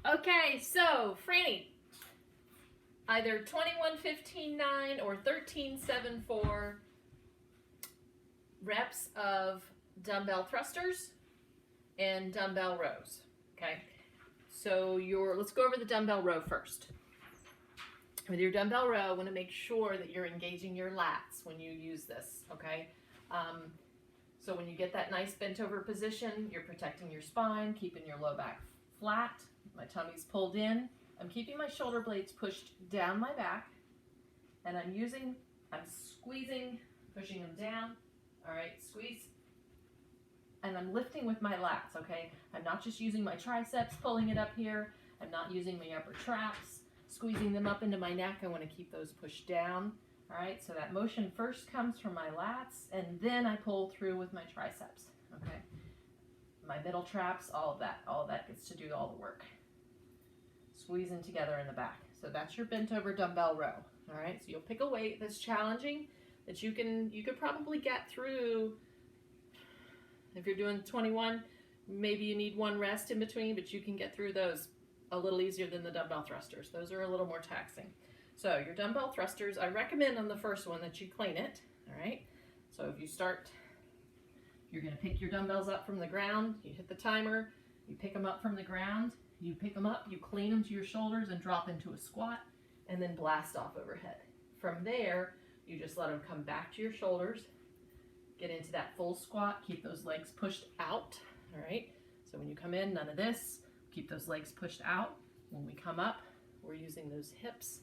Okay, so Franny, either 21-15-9 or 13-7-4 reps of dumbbell thrusters and dumbbell rows. Okay, so let's go over the dumbbell row first. With your dumbbell row, I want to make sure that you're engaging your lats when you use this. Okay, so when you get that nice bent over position, you're protecting your spine, keeping your low back flat. My tummy's pulled in. I'm keeping my shoulder blades pushed down my back, and I'm squeezing, pushing them down. All right, squeeze. And I'm lifting with my lats, okay? I'm not just using my triceps, pulling it up here. I'm not using my upper traps, squeezing them up into my neck. I want to keep those pushed down. All right, so that motion first comes from my lats, and then I pull through with my triceps, okay? My middle traps, all of that gets to do all the work. Squeezing together in the back. So that's your bent over dumbbell row. All right, so you'll pick a weight that's challenging that you could probably get through. If you're doing 21, maybe you need one rest in between, but you can get through those a little easier than the dumbbell thrusters. Those are a little more taxing. So your dumbbell thrusters, I recommend on the first one that you clean it. All right, so if you start, you're going to pick your dumbbells up from the ground. You hit the timer, you pick them up from the ground. You pick them up, you clean them to your shoulders and drop into a squat, and then blast off overhead. From there, you just let them come back to your shoulders, get into that full squat, keep those legs pushed out, all right? So when you come in, none of this, keep those legs pushed out. When we come up, we're using those hips.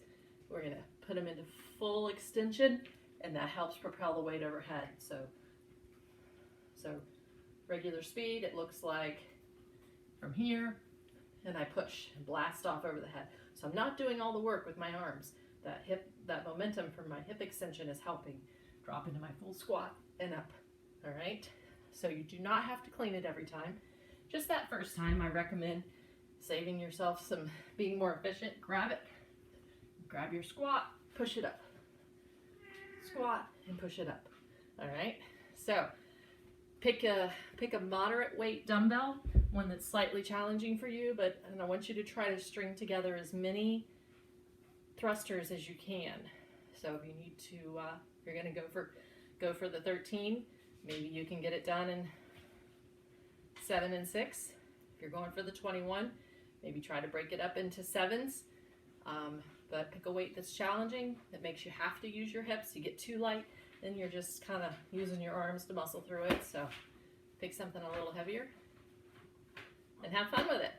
We're gonna put them into full extension, and that helps propel the weight overhead. So regular speed, it looks like from here, and I push and blast off over the head. So I'm not doing all the work with my arms. That momentum from my hip extension is helping. Drop into my full squat and up, all right? So you do not have to clean it every time. Just that first time, I recommend saving yourself some, being more efficient. Grab it, grab your squat, push it up. Squat and push it up, all right? So pick a moderate weight dumbbell, one that's slightly challenging for you, and I want you to try to string together as many thrusters as you can. So if you need to, if you're going to go for the 13, maybe you can get it done in 7 and 6. If you're going for the 21, maybe try to break it up into 7s. But pick a weight that's challenging, that makes you have to use your hips. You get too light, then you're just kind of using your arms to muscle through it. So pick something a little heavier and have fun with it.